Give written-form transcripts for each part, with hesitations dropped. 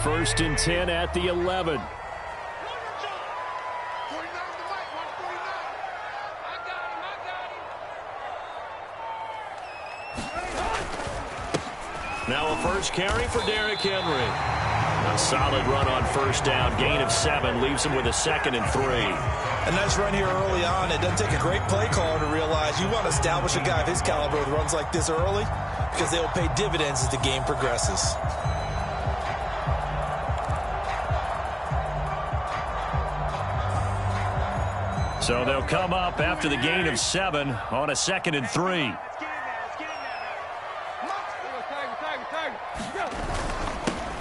first and 10 at the 11. Now a first carry for Derrick Henry. A solid run on first down. Gain of 7 leaves him with a 2nd and 3. A nice run here early on. It doesn't take a great play caller to realize you want to establish a guy of his caliber with runs like this early because they will pay dividends as the game progresses. So they'll come up after the gain of 7 on a 2nd and 3.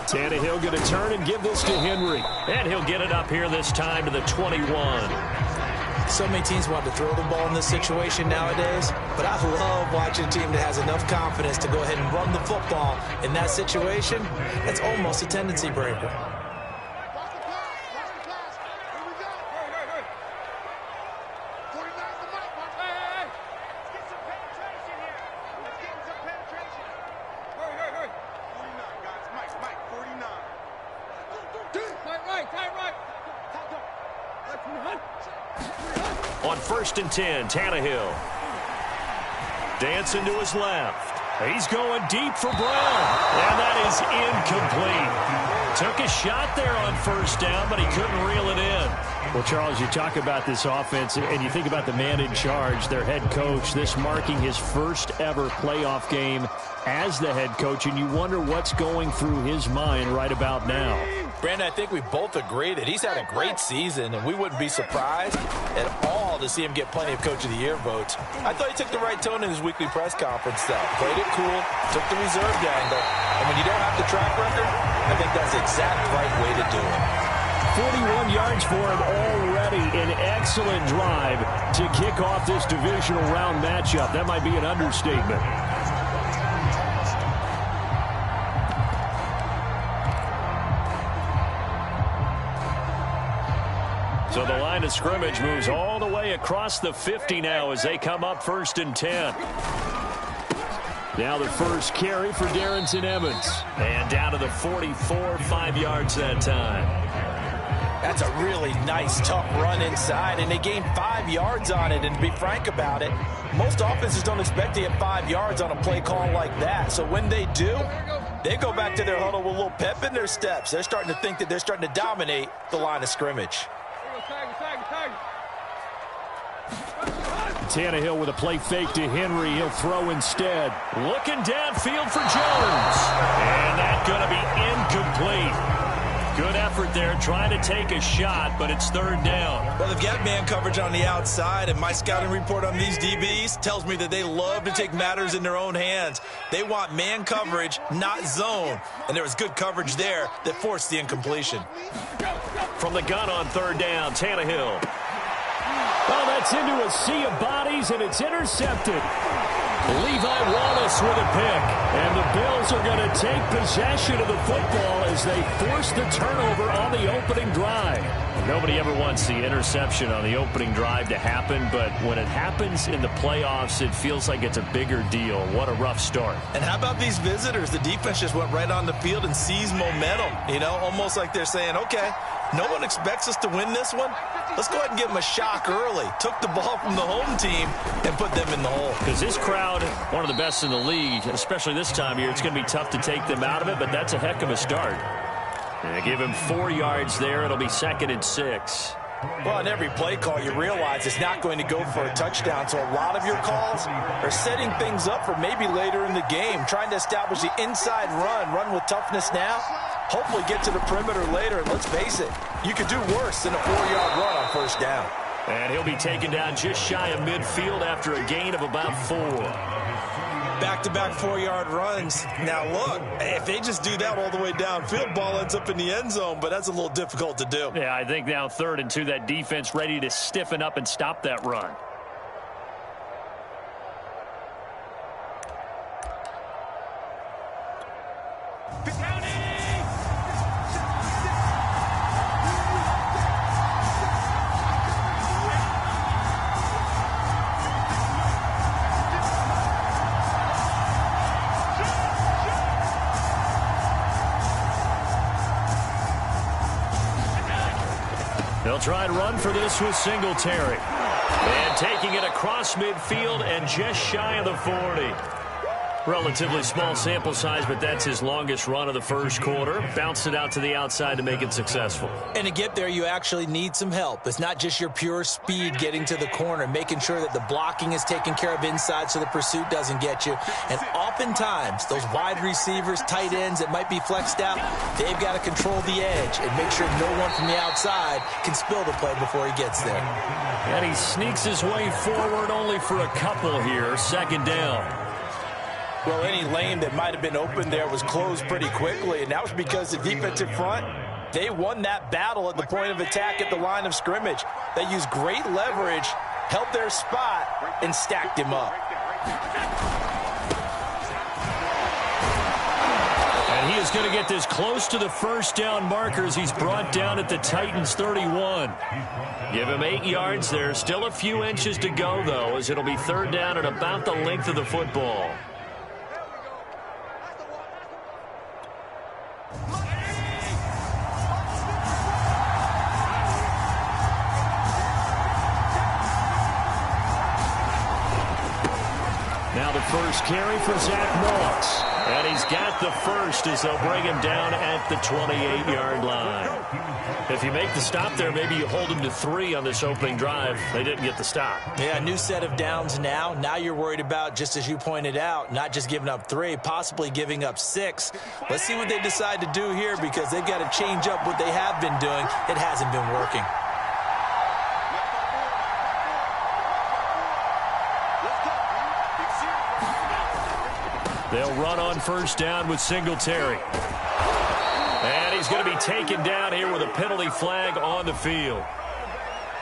Tannehill going to turn and give this to Henry. And he'll get it up here this time to the 21. So many teams want to throw the ball in this situation nowadays, but I love watching a team that has enough confidence to go ahead and run the football in that situation. That's almost a tendency breaker. On first and 10, Tannehill. Dancing to his left. He's going deep for Brown. And that is incomplete. Took a shot there on first down, but he couldn't reel it in. Well, Charles, you talk about this offense, and you think about the man in charge, their head coach, this marking his first ever playoff game as the head coach, and you wonder what's going through his mind right about now. Brandon, I think we both agree that he's had a great season, and we wouldn't be surprised at all to see him get plenty of Coach of the Year votes. I thought he took the right tone in his weekly press conference, though. Played it cool, took the reserved angle, and when you don't have the track record, I think that's the exact right way to do it. 41 yards for him already. An excellent drive to kick off this divisional round matchup. That might be an understatement. So the line of scrimmage moves all the way across the 50 now as they come up first and 10. Now the first carry for Darrington Evans. And down to the 44, 5 yards that time. That's a really nice, tough run inside, and they gained 5 yards on it. And to be frank about it, most offenses don't expect to get 5 yards on a play call like that. So when they do, they go back to their huddle with a little pep in their steps. They're starting to think that they're starting to dominate the line of scrimmage. Tannehill with a play fake to Henry. He'll throw instead. Looking downfield for Jones. And that's going to be incomplete. Good effort there, trying to take a shot, but it's third down. Well, they've got man coverage on the outside, and my scouting report on these DBs tells me that they love to take matters in their own hands. They want man coverage, not zone. And there was good coverage there that forced the incompletion. From the gun on third down, Tannehill. Oh, that's into a sea of bodies, and it's intercepted. Levi Wallace with a pick. And the Bills are going to take possession of the football as they force the turnover on the opening drive. Nobody ever wants the interception on the opening drive to happen, but when it happens in the playoffs, it feels like it's a bigger deal. What a rough start. And how about these visitors? The defense just went right on the field and seized momentum. You know, almost like they're saying, okay, no one expects us to win this one. Let's go ahead and give them a shock early. Took the ball from the home team and put them in the hole. Because this crowd, one of the best in the league, especially this time of year, it's going to be tough to take them out of it, but that's a heck of a start. And they give him 4 yards there. It'll be 2nd and 6. Well, in every play call, you realize it's not going to go for a touchdown. So a lot of your calls are setting things up for maybe later in the game, trying to establish the inside run with toughness now. Hopefully get to the perimeter later. And let's face it, you could do worse than a 4-yard run on first down. And he'll be taken down just shy of midfield after a gain of about 4. Back-to-back 4-yard runs. Now, look, if they just do that all the way downfield, ball ends up in the end zone, but that's a little difficult to do. Yeah, I think now 3rd and 2, that defense ready to stiffen up and stop that run. They'll try and run for this with Singletary. And taking it across midfield and just shy of the 40. Relatively small sample size, but that's his longest run of the first quarter. Bounced it out to the outside to make it successful. And to get there, you actually need some help. It's not just your pure speed getting to the corner, making sure that the blocking is taken care of inside so the pursuit doesn't get you. And oftentimes, those wide receivers, tight ends that might be flexed out, they've got to control the edge and make sure no one from the outside can spill the play before he gets there. And he sneaks his way forward only for a couple here. Second down. Well, any lane that might have been open there was closed pretty quickly, and that was because the defensive front, they won that battle at the point of attack at the line of scrimmage. They used great leverage, held their spot, and stacked him up. And he is going to get this close to the first down markers. He's brought down at the Titans' 31. Give him 8 yards there. Still a few inches to go, though, as it'll be third down at about the length of the football. Now the first carry for Zach Moss. And he's got the first as they'll bring him down at the 28-yard line. If you make the stop there, maybe you hold him to 3 on this opening drive. They didn't get the stop. Yeah, new set of downs now. Now you're worried about, just as you pointed out, not just giving up 3, possibly giving up 6. Let's see what they decide to do here because they've got to change up what they have been doing. It hasn't been working. They'll run on first down with Singletary. And he's going to be taken down here with a penalty flag on the field.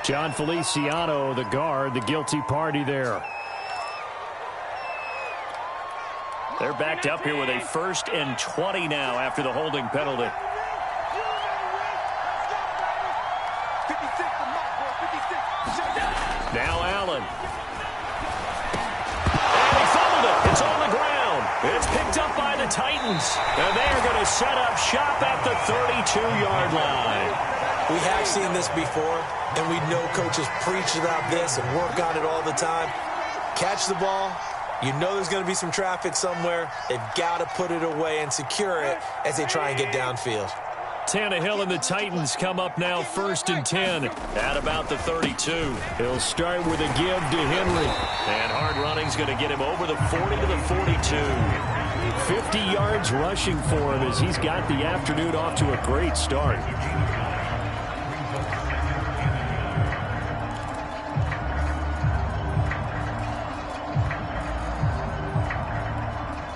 John Feliciano, the guard, the guilty party there. They're backed up here with a 1st and 20 now after the holding penalty. Now Allen. And he fumbled it. It's on the ground. It's picked up by the Titans. And they are going to set up shop at the 32-yard line. We have seen this before, and we know coaches preach about this and work on it all the time. Catch the ball. You know there's going to be some traffic somewhere. They've got to put it away and secure it as they try and get downfield. Tannehill and the Titans come up now 1st and 10 at about the 32. He'll start with a give to Henry. And hard running's going to get him over the 40 to the 42. 50 yards rushing for him as he's got the afternoon off to a great start.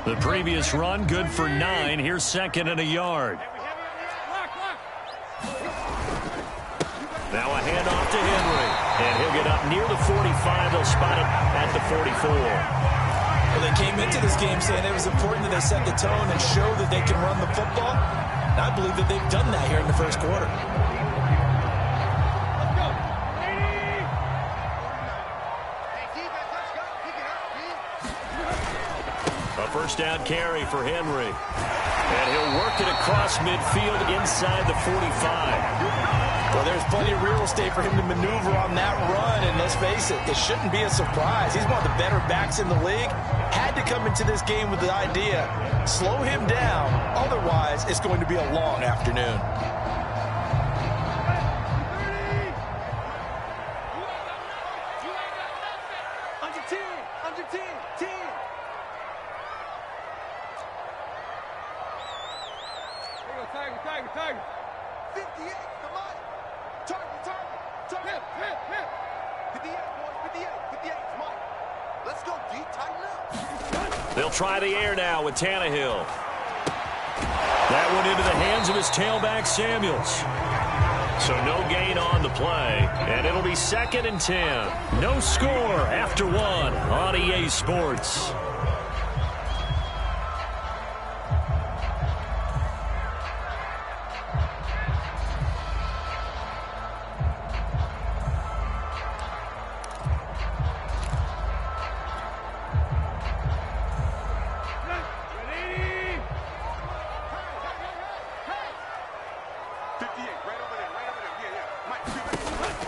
The previous run good for 9. Here's 2nd and a yard. Now a handoff to Henry. And he'll get up near the 45. They'll spot it at the 44. Well, they came into this game saying it was important that they set the tone and show that they can run the football. And I believe that they've done that here in the first quarter. A first down carry for Henry. And he'll work it across midfield inside the 45. Well, there's plenty of real estate for him to maneuver on that run, and let's face it, it shouldn't be a surprise. He's one of the better backs in the league. Had to come into this game with the idea, slow him down, otherwise it's going to be a long afternoon. Tiger. 58, come on. Target. 58, boys, 58. 58, come on. Let's go, D. Tighten up. They'll try the air now with Tannehill. That went into the hands of his tailback, Samuels. So no gain on the play, and it'll be 2nd and 10. No score after 1 on EA Sports.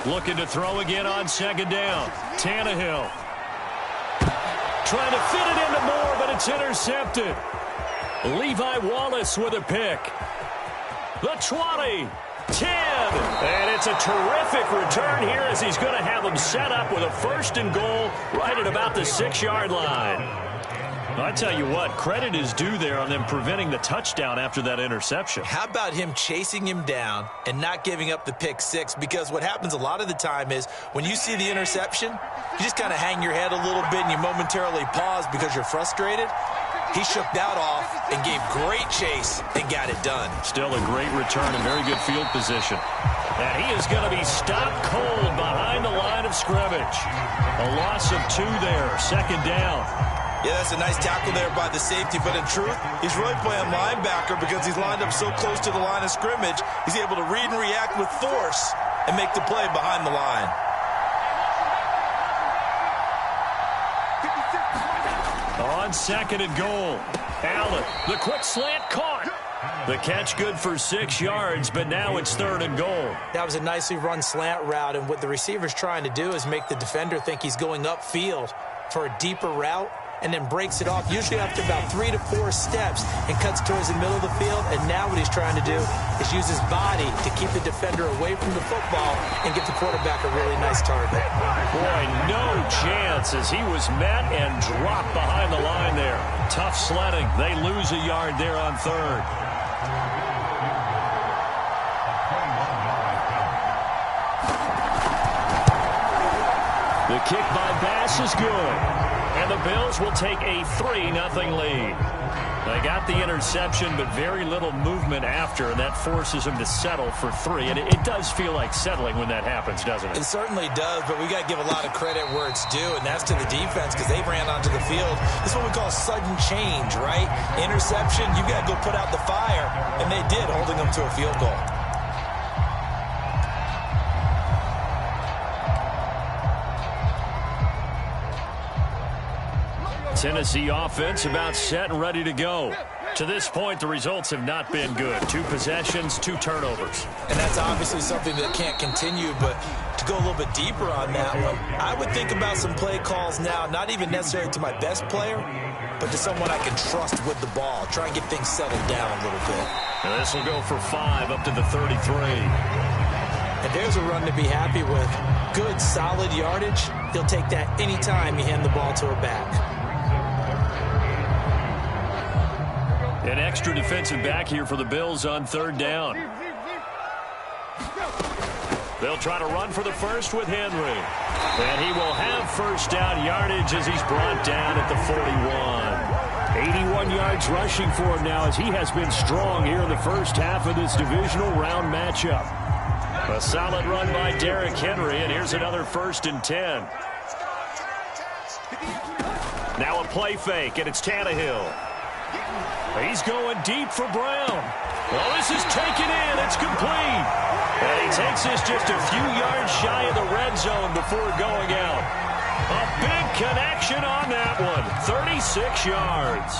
Looking to throw again on second down. Tannehill. Trying to fit it into Moore, but it's intercepted. Levi Wallace with a pick. The 20, 10, and it's a terrific return here as he's going to have them set up with a 1st and goal right at about the 6-yard line. I tell you what, credit is due there on them preventing the touchdown after that interception. How about him chasing him down and not giving up the pick 6? Because what happens a lot of the time is when you see the interception, you just kind of hang your head a little bit and you momentarily pause because you're frustrated. He shook that off and gave great chase and got it done. Still a great return and very good field position. And he is going to be stopped cold behind the line of scrimmage. A loss of 2 there, 2nd down. Yeah, that's a nice tackle there by the safety, but in truth, he's really playing linebacker because he's lined up so close to the line of scrimmage. He's able to read and react with force and make the play behind the line. On 2nd and goal, Allen, the quick slant caught. The catch good for 6 yards, but now it's 3rd and goal. That was a nicely run slant route, and what the receiver's trying to do is make the defender think he's going upfield for a deeper route, and then breaks it off, usually after about 3 to 4 steps, and cuts towards the middle of the field. And now what he's trying to do is use his body to keep the defender away from the football and get the quarterback a really nice target. Boy, no chance as he was met and dropped behind the line there. Tough sledding. They lose a yard there on 3rd. The kick by Bass is good. And the Bills will take a 3-0 lead. They got the interception, but very little movement after, and that forces them to settle for 3. And it does feel like settling when that happens, doesn't it? It certainly does, but we got to give a lot of credit where it's due, and that's to the defense because they ran onto the field. This is what we call sudden change, right? Interception, you got to go put out the fire, and they did, holding them to a field goal. Tennessee offense about set and ready to go. To this point, the results have not been good. 2 possessions, 2 turnovers. And that's obviously something that can't continue, but to go a little bit deeper on that one, I would think about some play calls now, not even necessarily to my best player, but to someone I can trust with the ball. Try and get things settled down a little bit. And this will go for 5 up to the 33. And there's a run to be happy with. Good, solid yardage. He'll take that anytime you hand the ball to a back. An extra defensive back here for the Bills on 3rd down. They'll try to run for the first with Henry. And he will have 1st down yardage as he's brought down at the 41. 81 yards rushing for him now as he has been strong here in the first half of this divisional round matchup. A solid run by Derrick Henry, and here's another 1st and 10. Now a play fake, and it's Tannehill. He's going deep for Brown. Well, this is taken in. It's complete. And he takes this just a few yards shy of the red zone before going out. A big connection on that one. 36 yards.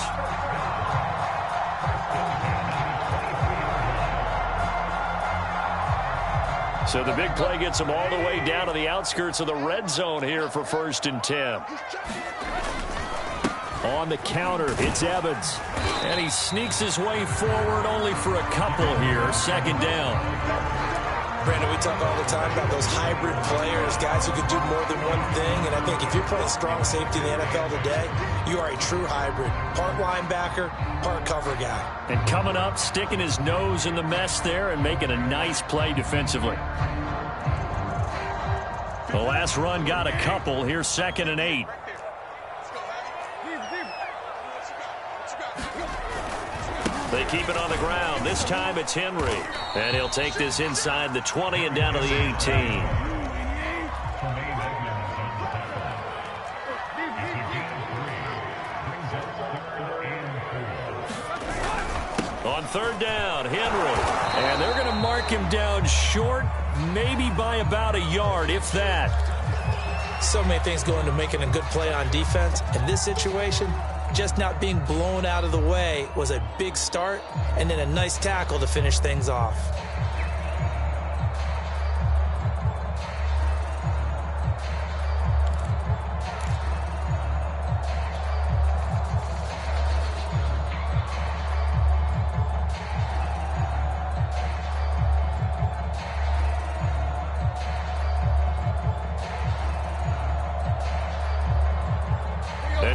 So the big play gets him all the way down to the outskirts of the red zone here for 1st and 10. On the counter, it's Evans. And he sneaks his way forward only for a couple here. 2nd down. Brandon, we talk all the time about those hybrid players, guys who can do more than one thing. And I think if you're playing strong safety in the NFL today, you are a true hybrid. Part linebacker, part cover guy. And coming up, sticking his nose in the mess there and making a nice play defensively. The last run got a couple. Here's 2nd and 8. They keep it on the ground. This time it's Henry. And he'll take this inside the 20 and down to the 18. On 3rd down, Henry. And they're going to mark him down short, maybe by about a yard, if that. So many things go into making a good play on defense. In this situation, just not being blown out of the way was a big start, and then a nice tackle to finish things off.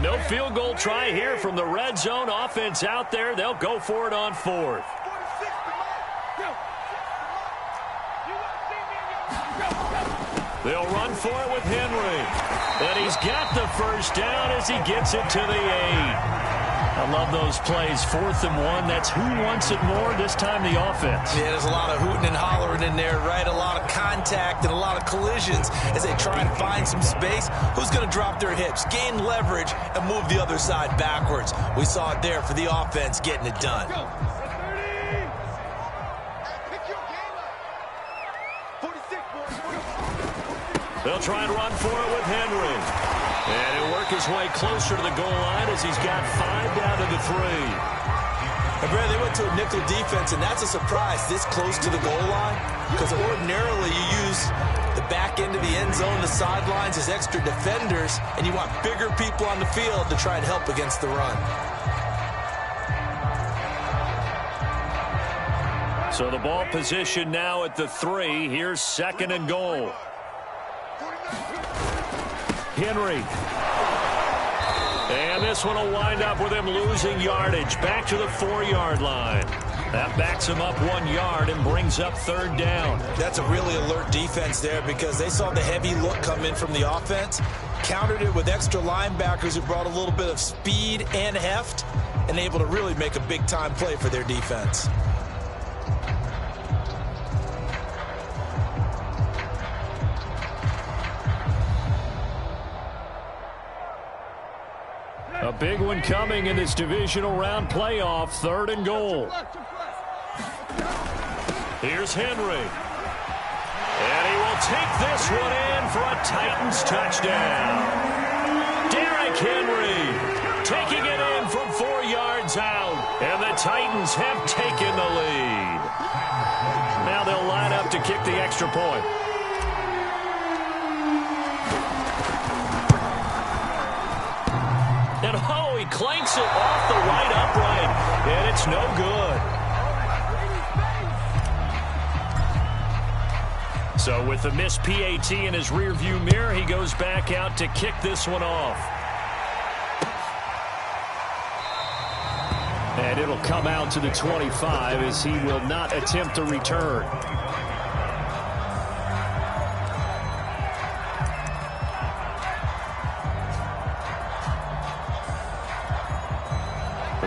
And no field goal try here from the red zone. Offense out there. They'll go for it on fourth. They'll run for it with Henry. And he's got the first down as he gets it to the 8. I love those plays. 4th and 1. That's who wants it more, this time the offense. Yeah, there's a lot of hooting and hollering in there, right? A lot of contact and a lot of collisions as they try and find some space. Who's going to drop their hips, gain leverage, and move the other side backwards? We saw it there for the offense getting it done. They'll try and run for it with Henry. And he'll work his way closer to the goal line as he's got 5 down to the 3. And Brad, they went to a nickel defense, and that's a surprise this close to the goal line, because ordinarily you use the back end of the end zone, the sidelines as extra defenders, and you want bigger people on the field to try and help against the run. So the ball position now at the 3. Here's 2nd and goal. Henry. And this one will wind up with him losing yardage. Back to the 4-yard line. That backs him up 1 yard and brings up 3rd down. That's a really alert defense there because they saw the heavy look come in from the offense, countered it with extra linebackers who brought a little bit of speed and heft, and able to really make a big-time play for their defense. A big one coming in this divisional round playoff. 3rd and goal. Here's Henry. And he will take this one in for a Titans touchdown. Derrick Henry taking it in from 4 yards out. And the Titans have taken the lead. Now they'll line up to kick the extra point. And oh, he clanks it off the right upright, and it's no good. So with the missed PAT in his rearview mirror, he goes back out to kick this one off. And it'll come out to the 25 as he will not attempt to return.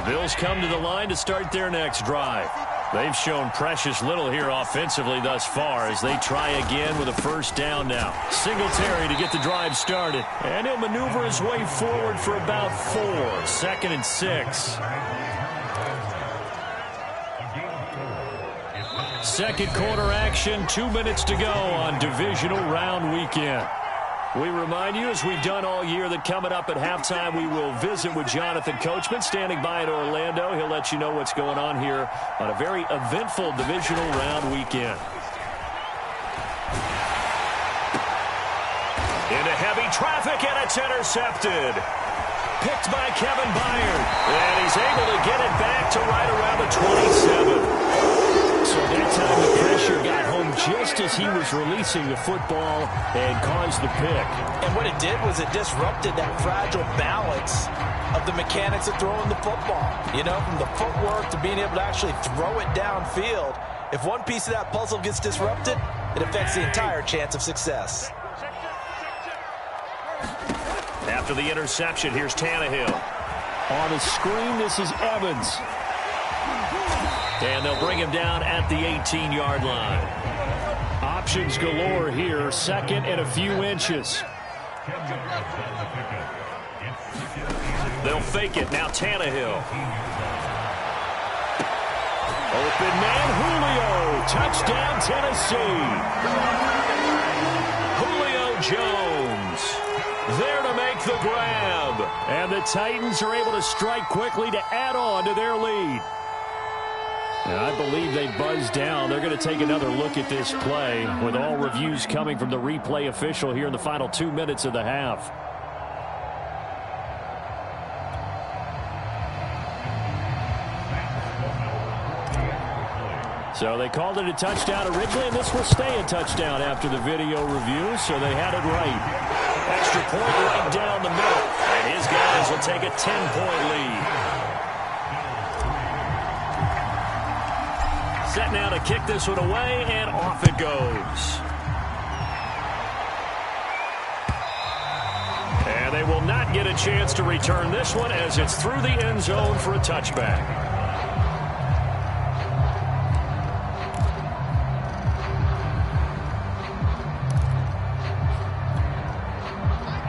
Bills come to the line to start their next drive. They've shown precious little here offensively thus far as they try again with a 1st down now. Singletary to get the drive started. And he'll maneuver his way forward for about 4. 2nd and 6. Second quarter action. 2 minutes to go on divisional round weekend. We remind you, as we've done all year, that coming up at halftime, we will visit with Jonathan Coachman, standing by in Orlando. He'll let you know what's going on here on a very eventful divisional round weekend. Into heavy traffic, and it's intercepted. Picked by Kevin Byard. And he's able to get it back to right around the 27. So that time the pressure got home just as he was releasing the football and caused the pick. And what it did was it disrupted that fragile balance of the mechanics of throwing the football. You know, from the footwork to being able to actually throw it downfield. If one piece of that puzzle gets disrupted, it affects the entire chance of success. After the interception, here's Tannehill. On the screen, this is Evans. And they'll bring him down at the 18-yard line. Options galore here. 2nd and a few inches. They'll fake it. Now Tannehill. Open man, Julio. Touchdown, Tennessee. Julio Jones there to make the grab. And the Titans are able to strike quickly to add on to their lead. And I believe they buzzed down. They're going to take another look at this play with all reviews coming from the replay official here in the final 2 minutes of the half. So they called it a touchdown originally, and this will stay a touchdown after the video review, so they had it right. Extra point right down the middle, and his guy Lions will take a 10-point lead. Set now to kick this one away, and off it goes. And they will not get a chance to return this one as it's through the end zone for a touchback.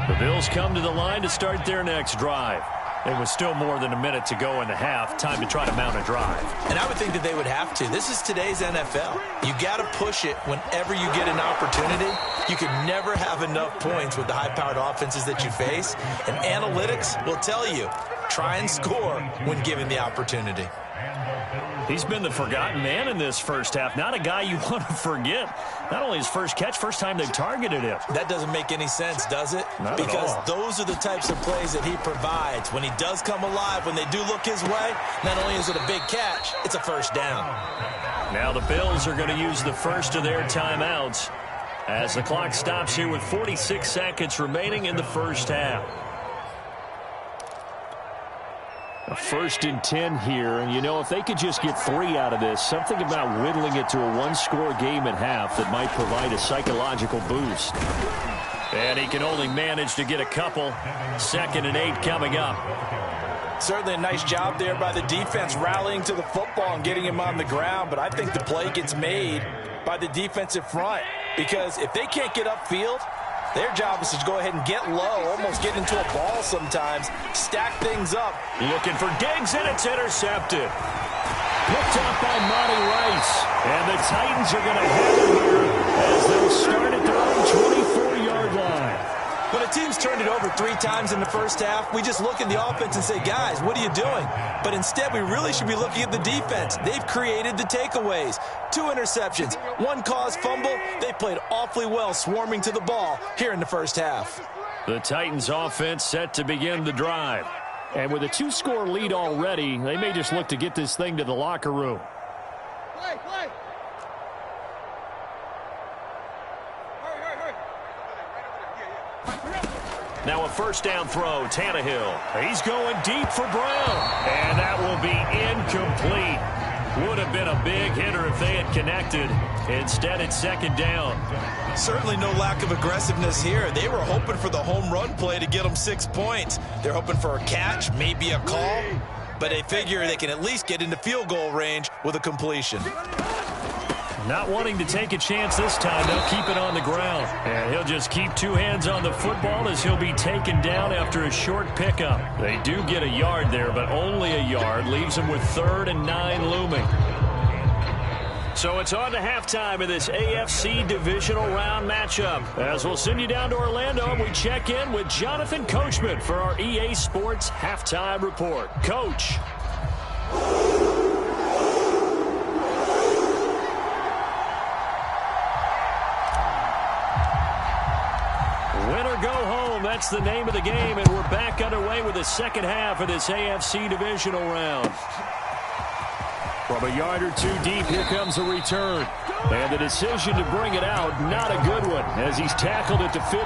The Bills come to the line to start their next drive. It was still more than a minute to go in the half. Time to try to mount a drive. And I would think that they would have to. This is today's NFL. You got to push it whenever you get an opportunity. You can never have enough points with the high-powered offenses that you face. And analytics will tell you, try and score when given the opportunity. He's been the forgotten man in this first half. Not a guy you want to forget. Not only his first catch, first time they've targeted him. That doesn't make any sense, does it? Not because at all. Those are the types of plays that he provides. When he does come alive, when they do look his way, not only is it a big catch, it's a first down. Now the Bills are going to use the first of their timeouts as the clock stops here with 46 seconds remaining in the first half. A 1st and 10 here, and you know, if they could just get 3 out of this, something about whittling it to a one-score game at half that might provide a psychological boost. And he can only manage to get a couple. 2nd and 8 coming up. Certainly a nice job there by the defense rallying to the football and getting him on the ground, but I think the play gets made by the defensive front because if they can't get upfield, their job is to go ahead and get low, almost get into a ball sometimes, stack things up. Looking for Diggs, and it's intercepted. Picked up by Monty Rice. And the Titans are going to have it here as they'll start at their own 24-yard line. When a team's turned it over 3 times in the first half, we just look at the offense and say, guys, what are you doing? But instead, we really should be looking at the defense. They've created the takeaways. 2 interceptions, 1 caused fumble. They played awfully well swarming to the ball here in the first half. The Titans offense set to begin the drive. And with a 2-score lead already, they may just look to get this thing to the locker room. Play. Now a first down throw, Tannehill. He's going deep for Brown. And that will be incomplete. Would have been a big hitter if they had connected. Instead, it's 2nd down. Certainly no lack of aggressiveness here. They were hoping for the home run play to get them 6 points. They're hoping for a catch, maybe a call. But they figure they can at least get into field goal range with a completion. Not wanting to take a chance this time, they'll keep it on the ground. And he'll just keep 2 hands on the football as he'll be taken down after a short pickup. They do get a yard there, but only a yard. Leaves them with 3rd and 9 looming. So it's on to halftime of this AFC divisional round matchup. As we'll send you down to Orlando, and we check in with Jonathan Coachman for our EA Sports Halftime Report. Coach. Go home. That's the name of the game, and we're back underway with the second half of this AFC divisional round. From a yard or 2 deep, here comes a return. And the decision to bring it out, not a good one, as he's tackled it to 15.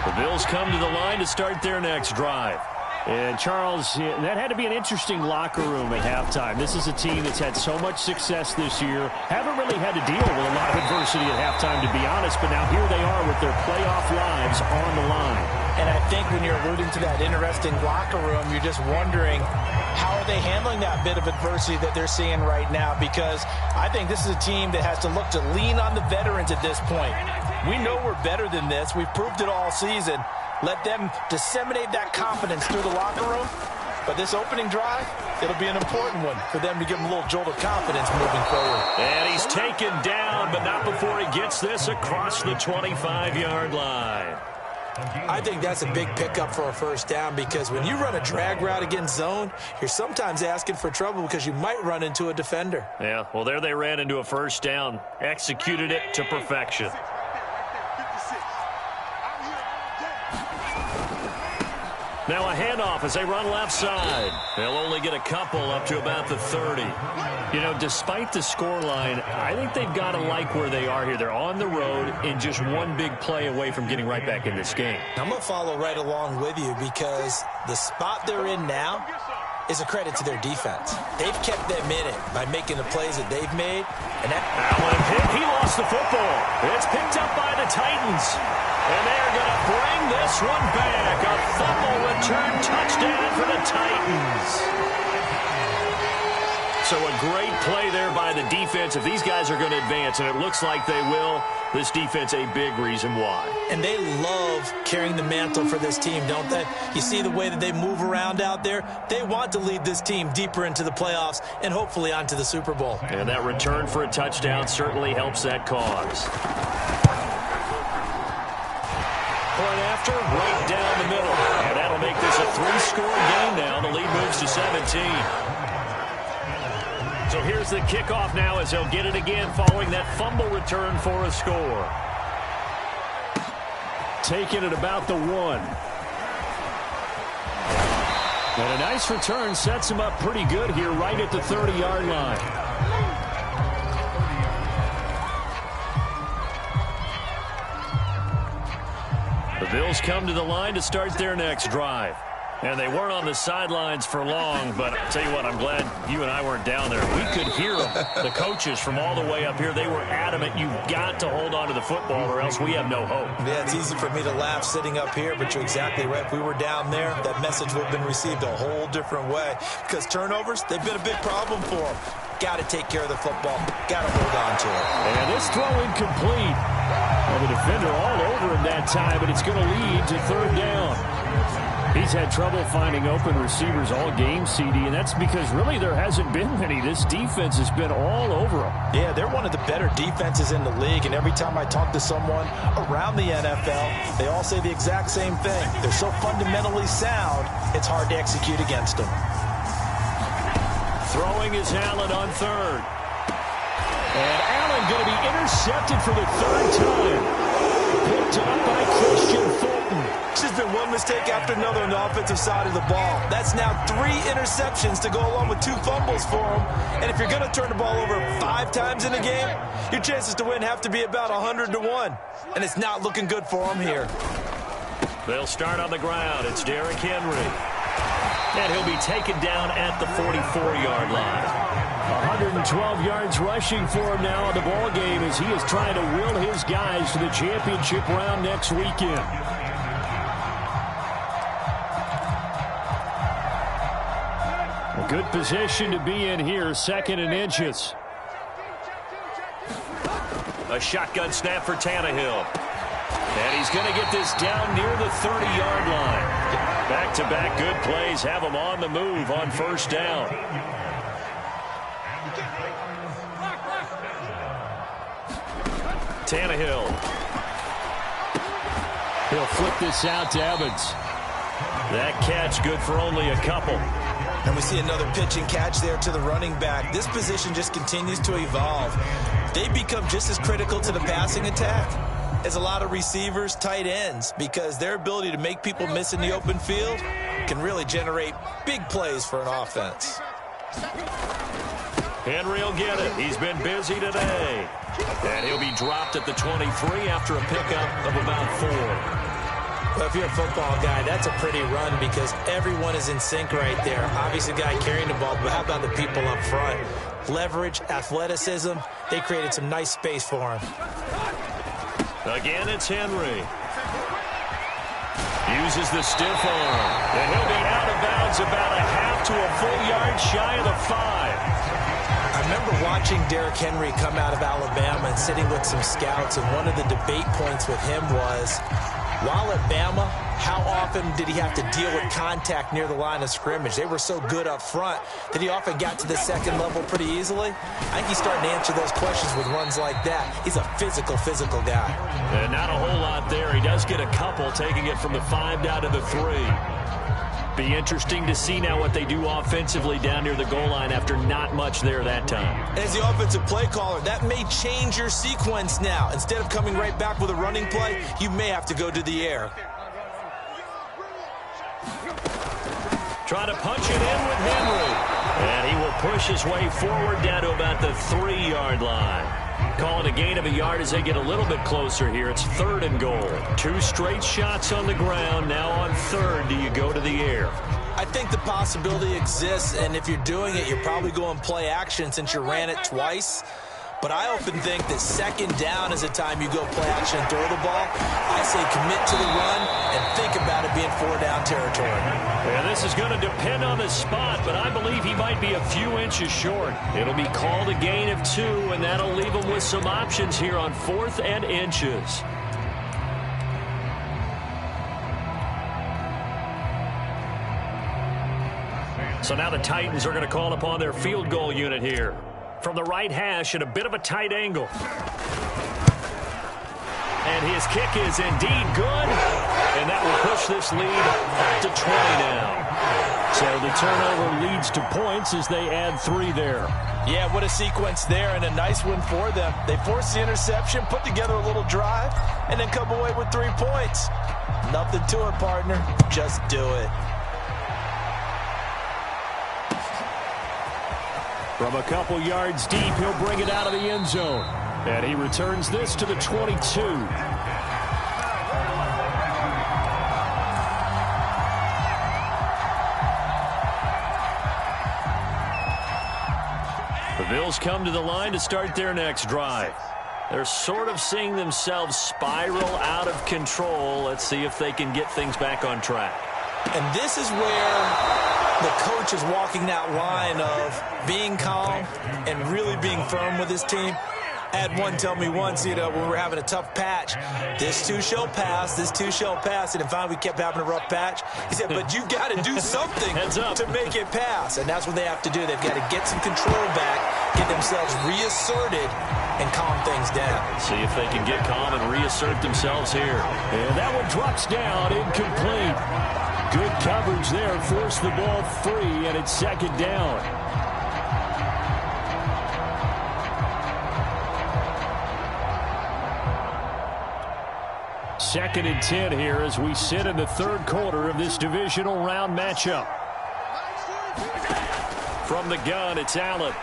The Bills come to the line to start their next drive. And, Charles, that had to be an interesting locker room at halftime. This is a team that's had so much success this year. Haven't really had to deal with a lot of adversity at halftime, to be honest. But now here they are with their playoff lives on the line. And I think when you're alluding to that interesting locker room, you're just wondering how are they handling that bit of adversity that they're seeing right now? Because I think this is a team that has to look to lean on the veterans at this point. We know we're better than this. We've proved it all season. Let them disseminate that confidence through the locker room. But this opening drive, it'll be an important one for them to give them a little jolt of confidence moving forward. And he's taken down, but not before he gets this across the 25-yard line. I think that's a big pickup for a first down because when you run a drag route against zone, you're sometimes asking for trouble because you might run into a defender. Yeah, well, there they ran into a first down, executed it to perfection. Now a handoff as they run left side. They'll only get a couple up to about the 30. You know, despite the scoreline, I think they've got to like where they are here. They're on the road and just one big play away from getting right back in this game. I'm going to follow right along with you because the spot they're in now is a credit to their defense. They've kept them in it by making the plays that they've made. And that Allen hit. He lost the football. It's picked up by the Titans. And they're going to bring this one back. A fumble return touchdown for the Titans. So a great play there by the defense. If these guys are going to advance, and it looks like they will, this defense a big reason why. And they love carrying the mantle for this team, don't they? You see the way that they move around out there? They want to lead this team deeper into the playoffs and hopefully onto the Super Bowl. And that return for a touchdown certainly helps that cause. Point after, right down the middle. And that'll make this a 3-score game now. The lead moves to 17. So here's the kickoff now as they'll get it again following that fumble return for a score. Taking it about the 1. And a nice return sets him up pretty good here right at the 30-yard line. The Bills come to the line to start their next drive. And they weren't on the sidelines for long, but I'll tell you what, I'm glad you and I weren't down there. We could hear them, the coaches from all the way up here. They were adamant, you've got to hold on to the football or else we have no hope. Yeah, it's easy for me to laugh sitting up here, but you're exactly right. If we were down there, that message would have been received a whole different way. Because turnovers, they've been a big problem for them. Got to take care of the football. Got to hold on to it. And this throw incomplete. Well, the defender all over him that time, but it's going to lead to third down. He's had trouble finding open receivers all game, CD, and that's because really there hasn't been many. This defense has been all over them. Yeah, they're one of the better defenses in the league, and every time I talk to someone around the NFL, they all say the exact same thing. They're so fundamentally sound, it's hard to execute against them. Throwing is Allen on third. And Allen going to be intercepted for the third time. Picked up by Christian Fulton. It's just been one mistake after another on the offensive side of the ball. That's now 3 interceptions to go along with 2 fumbles for him. And if you're going to turn the ball over 5 times in a game, your chances to win have to be about 100-1. And it's not looking good for him here. They'll start on the ground. It's Derrick Henry. And he'll be taken down at the 44-yard line. 112 yards rushing for him now in the ball game as he is trying to will his guys to the championship round next weekend. A good position to be in here, 2nd and inches. A shotgun snap for Tannehill. And he's going to get this down near the 30-yard line. Back-to-back good plays have him on the move on first down. Tannehill. He'll flip this out to Evans. That catch good for only a couple. And we see another pitch and catch there to the running back. This position just continues to evolve. They become just as critical to the passing attack as a lot of receivers, tight ends, because their ability to make people miss in the open field can really generate big plays for an offense. Henry will get it. He's been busy today. And he'll be dropped at the 23 after a pickup of about 4. Well, if you're a football guy, that's a pretty run because everyone is in sync right there. Obviously, the guy carrying the ball, but how about the people up front? Leverage, athleticism, they created some nice space for him. Again, it's Henry. Uses the stiff arm. And he'll be out of bounds about a half to a full yard shy of the 5. I remember watching Derrick Henry come out of Alabama and sitting with some scouts, and one of the debate points with him was, while at Bama, how often did he have to deal with contact near the line of scrimmage? They were so good up front that he often got to the second level pretty easily. I think he's starting to answer those questions with runs like that. He's a physical guy. And not a whole lot there. He does get a couple, taking it from the 5 down to the 3. Be interesting to see now what they do offensively down near the goal line after not much there that time. As the offensive play caller, that may change your sequence now. Instead of coming right back with a running play, you may have to go to the air. Trying to punch it in with Henry. And he will push his way forward down to about the 3-yard line. Call it a gain of a yard as they get a little bit closer here. It's 3rd and goal. 2 straight shots on the ground. Now on 3rd, do you go to the air? I think the possibility exists, and if you're doing it, you're probably going play action since you ran it twice. But I often think that 2nd down is the time you go play action and throw the ball. I say commit to the run and think about it being 4-down territory. Yeah, this is going to depend on the spot, but I believe he might be a few inches short. It'll be called a gain of 2, and that'll leave him with some options here on 4th and inches. So now the Titans are going to call upon their field goal unit here. From the right hash at a bit of a tight angle. And his kick is indeed good. And that will push this lead up to 20 now. So the turnover leads to points as they add 3 there. Yeah, what a sequence there, and a nice one for them. They forced the interception, put together a little drive, and then come away with 3 points. Nothing to it, partner. Just do it. From a couple yards deep, he'll bring it out of the end zone. And he returns this to the 22. The Bills come to the line to start their next drive. They're sort of seeing themselves spiral out of control. Let's see if they can get things back on track. And this is where the coach is walking that line of being calm and really being firm with his team. I had one tell me once, when we were having a tough patch, this too shall pass, this too shall pass. And finally we kept having a rough patch. He said, but you've got to do something to make it pass. And that's what they have to do. They've got to get some control back, get themselves reasserted, and calm things down. See if they can get calm and reassert themselves here. And that one drops down, incomplete. Good coverage there, forced the ball free, and it's 2nd down. Second and 10 here as we sit in the 3rd quarter of this divisional round matchup. From the gun, it's Allen.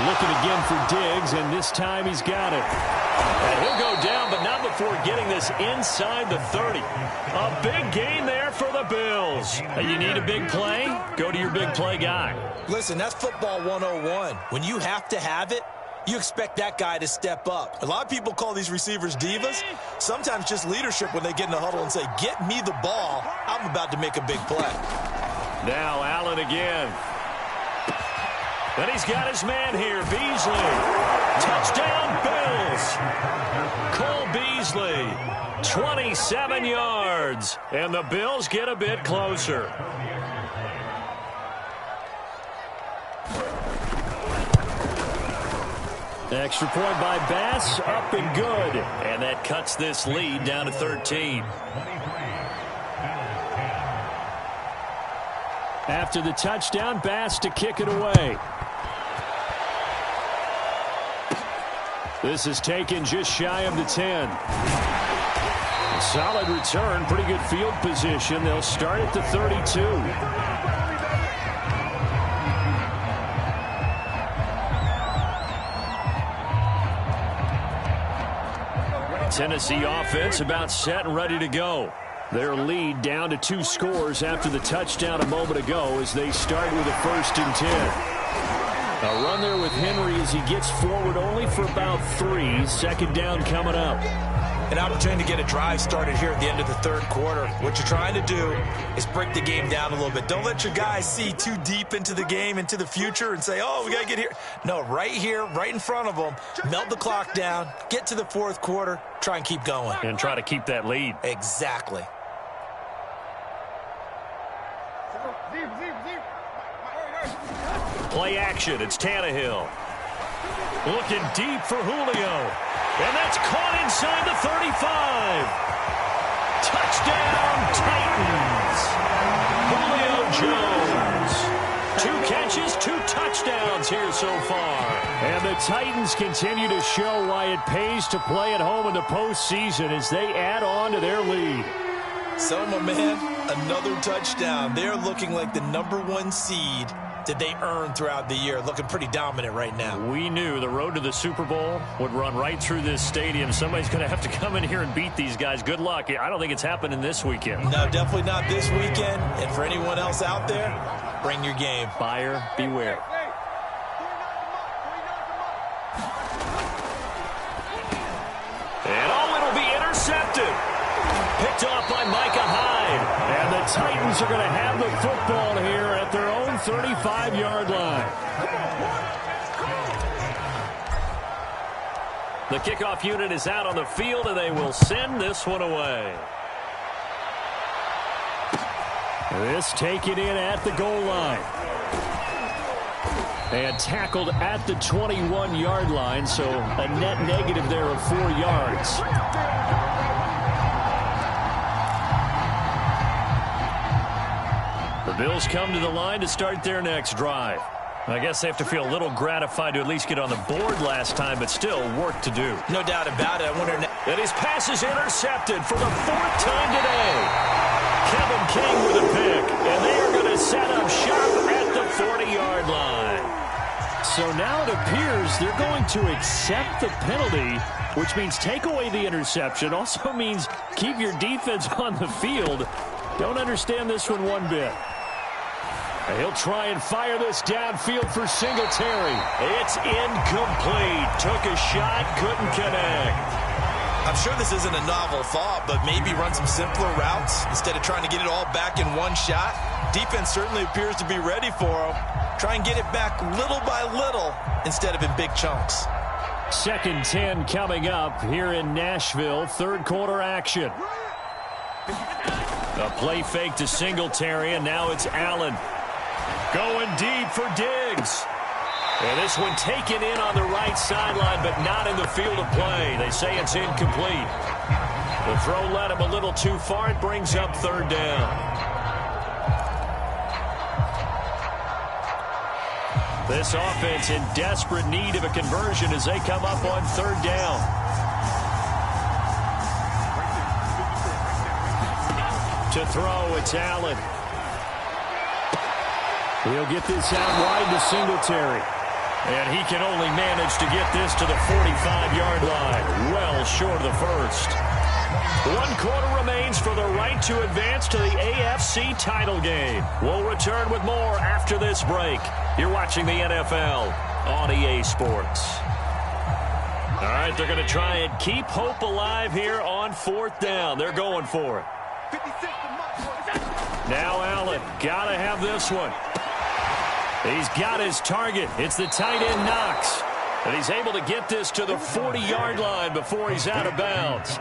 Looking again for Diggs, and this time he's got it. And he'll go down, but not before getting this inside the 30. A big gain there for the Bills. You need a big play? Go to your big play guy. Listen, that's football 101. When you have to have it, you expect that guy to step up. A lot of people call these receivers divas. Sometimes just leadership when they get in the huddle and say, get me the ball. I'm about to make a big play. Now Allen again. Then he's got his man here, Beasley. Touchdown, Bills. Cole Beasley, 27 yards. And the Bills get a bit closer. Extra point by Bass, up and good. And that cuts this lead down to 13. After the touchdown, Bass to kick it away. This is taken just shy of the 10. Solid return, pretty good field position. They'll start at the 32. Tennessee offense about set and ready to go. Their lead down to 2 scores after the touchdown a moment ago as they start with a 1st and 10. A run there with Henry as he gets forward only for about 3. 2nd down coming up. An opportunity to get a drive started here at the end of the 3rd quarter. What you're trying to do is break the game down a little bit. Don't let your guys see too deep into the game, into the future, and say, oh, we got to get here. No, right here, right in front of them, melt the clock down, get to the 4th quarter, try and keep going. And try to keep that lead. Exactly. Play action, it's Tannehill. Looking deep for Julio. And that's caught inside the 35. Touchdown, Titans. Julio Jones. 2 catches, 2 touchdowns here so far. And the Titans continue to show why it pays to play at home in the postseason as they add on to their lead. So, my man, another touchdown. They're looking like the #1 seed that they earned throughout the year. Looking pretty dominant right now. We knew the road to the Super Bowl would run right through this stadium. Somebody's going to have to come in here and beat these guys. Good luck. I don't think it's happening this weekend. No, definitely not this weekend. And for anyone else out there, bring your game. Buyer beware. And it'll be intercepted. Picked off by Micah Hyde. And the Titans are going to have the football here at their own 35-yard line. The kickoff unit is out on the field, and they will send this one away. This taken in at the goal line. And tackled at the 21-yard line, so a net negative there of 4 yards. The Bills come to the line to start their next drive. I guess they have to feel a little gratified to at least get on the board last time, but still work to do. No doubt about it. I wonder. And his pass is intercepted for the 4th time today. Kevin King with a pick, and they are going to set up shop at the 40-yard line. So now it appears they're going to accept the penalty, which means take away the interception. Also means keep your defense on the field. Don't understand this one bit. He'll try and fire this downfield for Singletary. It's incomplete. Took a shot, couldn't connect. I'm sure this isn't a novel thought, but maybe run some simpler routes instead of trying to get it all back in one shot. Defense certainly appears to be ready for him. Try and get it back little by little instead of in big chunks. 2nd 10 coming up here in Nashville. 3rd quarter action. A play fake to Singletary, and now it's Allen. Going deep for Diggs. And this one taken in on the right sideline, but not in the field of play. They say it's incomplete. The throw led him a little too far. It brings up 3rd down. This offense in desperate need of a conversion as they come up on 3rd down. To throw, it's Allen. He'll get this out wide to Singletary. And he can only manage to get this to the 45-yard line. Well short of the first. 1 quarter remains for the right to advance to the AFC title game. We'll return with more after this break. You're watching the NFL on EA Sports. All right, they're going to try and keep hope alive here on 4th down. They're going for it. Now Allen, got to have this one. He's got his target. It's the tight end Knox. And he's able to get this to the 40-yard line before he's out of bounds.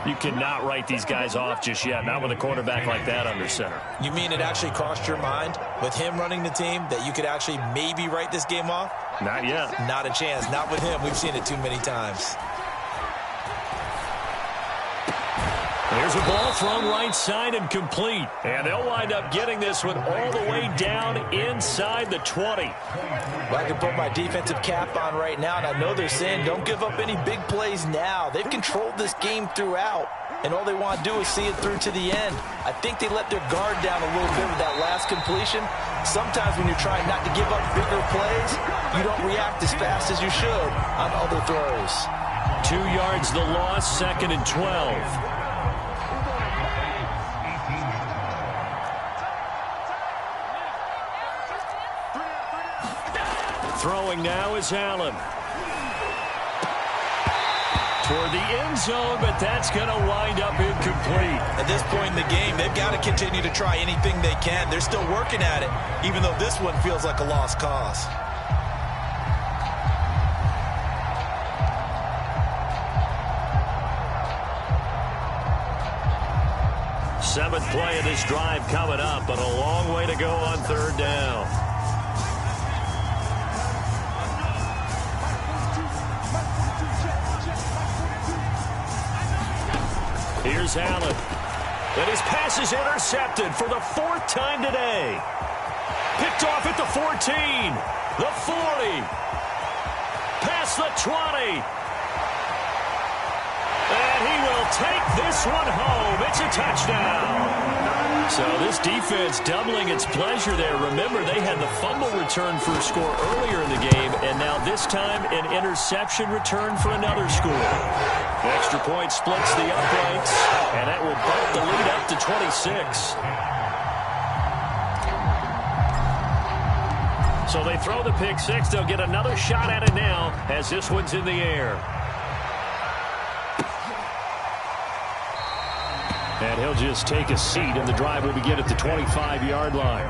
You cannot write these guys off just yet, not with a quarterback like that under center. You mean it actually crossed your mind with him running the team that you could actually maybe write this game off? Not yet. Not a chance. Not with him. We've seen it too many times. There's a ball thrown right side and complete. And they'll wind up getting this one all the way down inside the 20. Well, I can put my defensive cap on right now, and I know they're saying don't give up any big plays now. They've controlled this game throughout, and all they want to do is see it through to the end. I think they let their guard down a little bit with that last completion. Sometimes when you're trying not to give up bigger plays, you don't react as fast as you should on other throws. 2 yards the loss, 2nd and 12. Throwing now is Allen. Toward the end zone, but that's going to wind up incomplete. At this point in the game, they've got to continue to try anything they can. They're still working at it, even though this one feels like a lost cause. Seventh play of this drive coming up, but a long way to go on 3rd down. Here's Allen. And his pass is intercepted for the 4th time today. Picked off at the 14, the 40, past the 20. And he will take this one home. It's a touchdown. defense doubling its pleasure there. Remember, they had the fumble return for a score earlier in the game, and now this time an interception return for another score. The extra point splits the uprights, and that will bump the lead up to 26. So they throw the pick six. They'll get another shot at it now as this one's in the air. And he'll just take a seat, and the drive will begin at the 25-yard line.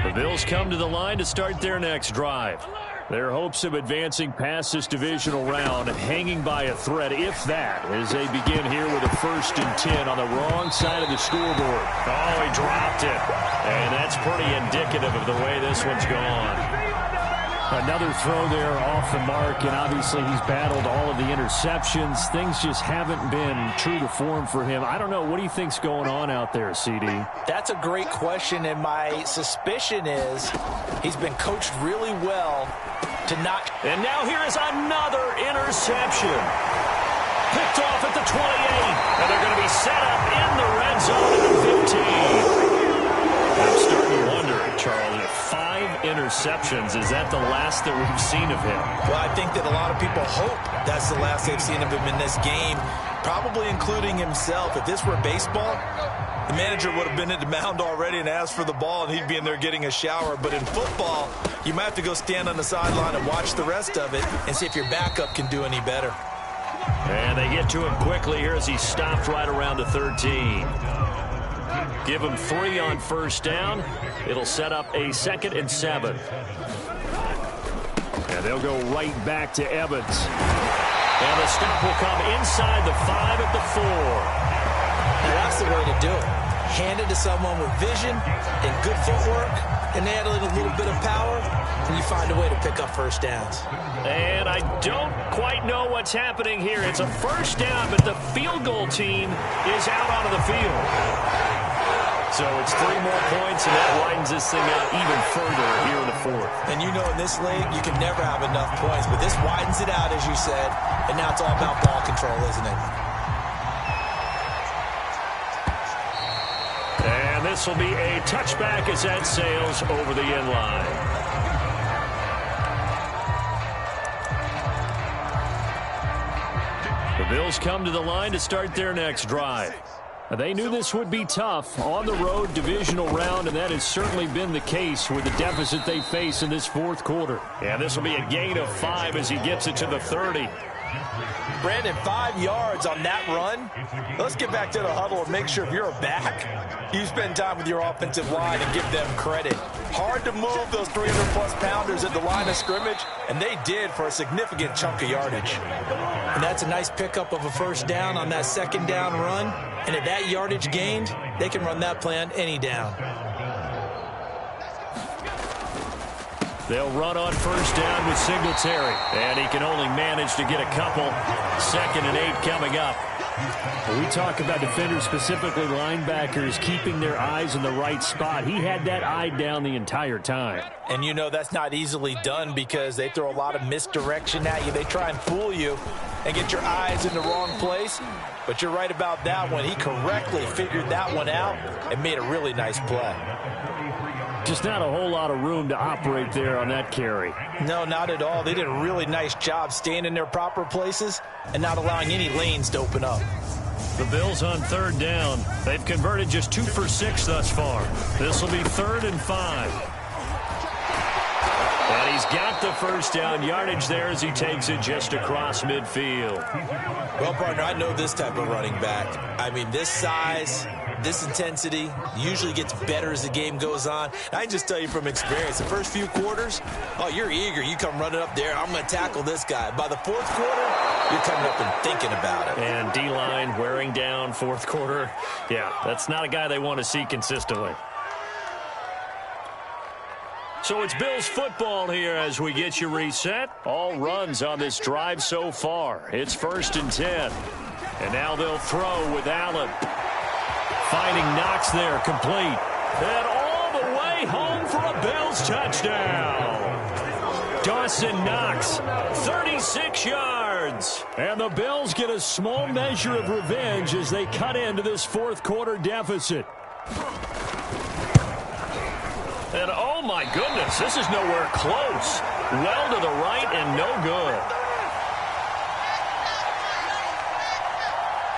The Bills come to the line to start their next drive. Their hopes of advancing past this divisional round hanging by a thread, if that, as they begin here with a 1st and 10 on the wrong side of the scoreboard. Oh, he dropped it. And that's pretty indicative of the way this one's gone. Another throw there off the mark, and obviously he's battled all of the interceptions. Things just haven't been true to form for him. I don't know. What do you think's going on out there, CD? That's a great question, and my suspicion is he's been coached really well to not. And now here is another interception. Picked off at the 28, and they're going to be set up in the red zone at the 15. I'm starting to wonder, Charles, if 5 interceptions, is that the last that we've seen of him? Well, I think that a lot of people hope that's the last they've seen of him in this game, probably including himself. If this were baseball, the manager would have been at the mound already and asked for the ball, and he'd be in there getting a shower. But in football, you might have to go stand on the sideline and watch the rest of it and see if your backup can do any better. And they get to him quickly here as he stopped right around the 13. Give him 3 on 1st down. It'll set up a 2nd and 7. And they'll go right back to Evans. And the stop will come inside the 5 at the 4. Now that's the way to do it. Hand it to someone with vision and good footwork, and add a little bit of power, and you find a way to pick up 1st downs. And I don't quite know what's happening here. It's a 1st down, but the field goal team is out onto the field. So it's 3 more points, and that widens this thing out even further here in the 4th. And you know in this league, you can never have enough points, but this widens it out, as you said, and now it's all about ball control, isn't it? And this will be a touchback as that sails over the end line. The Bills come to the line to start their next drive. They knew this would be tough on the road divisional round, and that has certainly been the case with the deficit they face in this 4th quarter. And this will be a gain of 5 as he gets it to the 30. Brandon, 5 yards on that run. Let's get back to the huddle and make sure if you're a back, you spend time with your offensive line and give them credit. Hard to move those 300-plus pounders at the line of scrimmage, and they did for a significant chunk of yardage. And that's a nice pickup of a 1st down on that 2nd down run. And at that yardage gained, they can run that play on any down. They'll run on 1st down with Singletary. And he can only manage to get a couple. 2nd and 8 coming up. We talk about defenders, specifically linebackers, keeping their eyes in the right spot. He had that eye down the entire time. And you know that's not easily done because they throw a lot of misdirection at you. They try and fool you and get your eyes in the wrong place. But you're right about that one. He correctly figured that one out and made a really nice play. Just not a whole lot of room to operate there on that carry. No, not at all. They did a really nice job staying in their proper places and not allowing any lanes to open up. The Bills on 3rd down. They've converted just 2 for 6 thus far. This will be 3rd and 5. And he's got the 1st down yardage there as he takes it just across midfield. Well, partner, I know this type of running back. I mean, this size, this intensity usually gets better as the game goes on. I can just tell you from experience, the first few quarters, oh, you're eager. You come running up there, I'm going to tackle this guy. By the 4th quarter, you're coming up and thinking about it. And D-line wearing down 4th quarter. Yeah, that's not a guy they want to see consistently. So it's Bills football here as we get you reset. All runs on this drive so far. It's 1st and 10. And now they'll throw with Allen. Finding Knox there, complete. And all the way home for a Bills Touchdown. Dawson Knox, 36 yards. And the Bills get a small measure of revenge as they cut into this fourth quarter deficit. And oh my goodness, this is nowhere close. Well to the right and no good.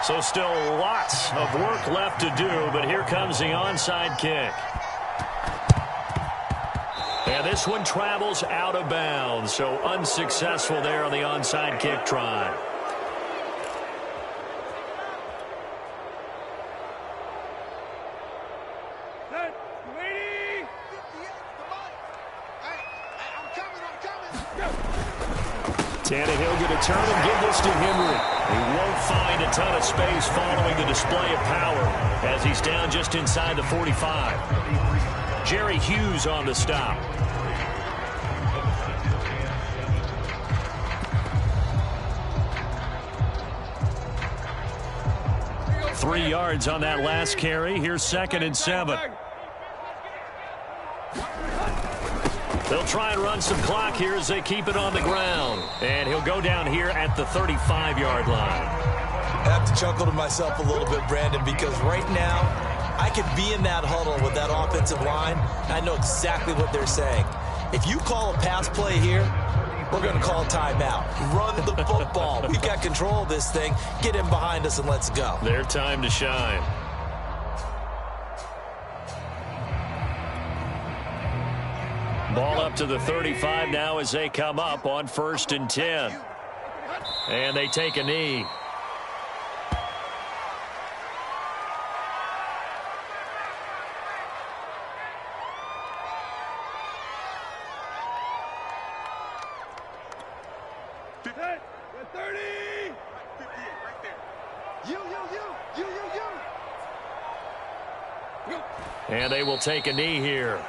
So still lots of work left to do, but here comes the onside kick. And this one travels out of bounds, so unsuccessful there on the onside kick try. Tannehill going to turn and give this to Henry. He won't find a ton of space following the display of power as he's down just inside the 45. Jerry Hughes on the stop. Three yards on that last carry. Here's 2nd and 7. They'll try and run some clock here as they keep it on the ground. And he'll go down here at the 35-yard line. I have to chuckle to myself a little bit, Brandon, because right now I could be in that huddle with that offensive line. I know exactly what they're saying. If you call a pass play here, we're going to call a timeout. Run the football. We've got control of this thing. Get in behind us and let's go. Their time to shine. Ball up to the 35 now as they come up on 1st and 10. And they take a knee. And they will take a knee here.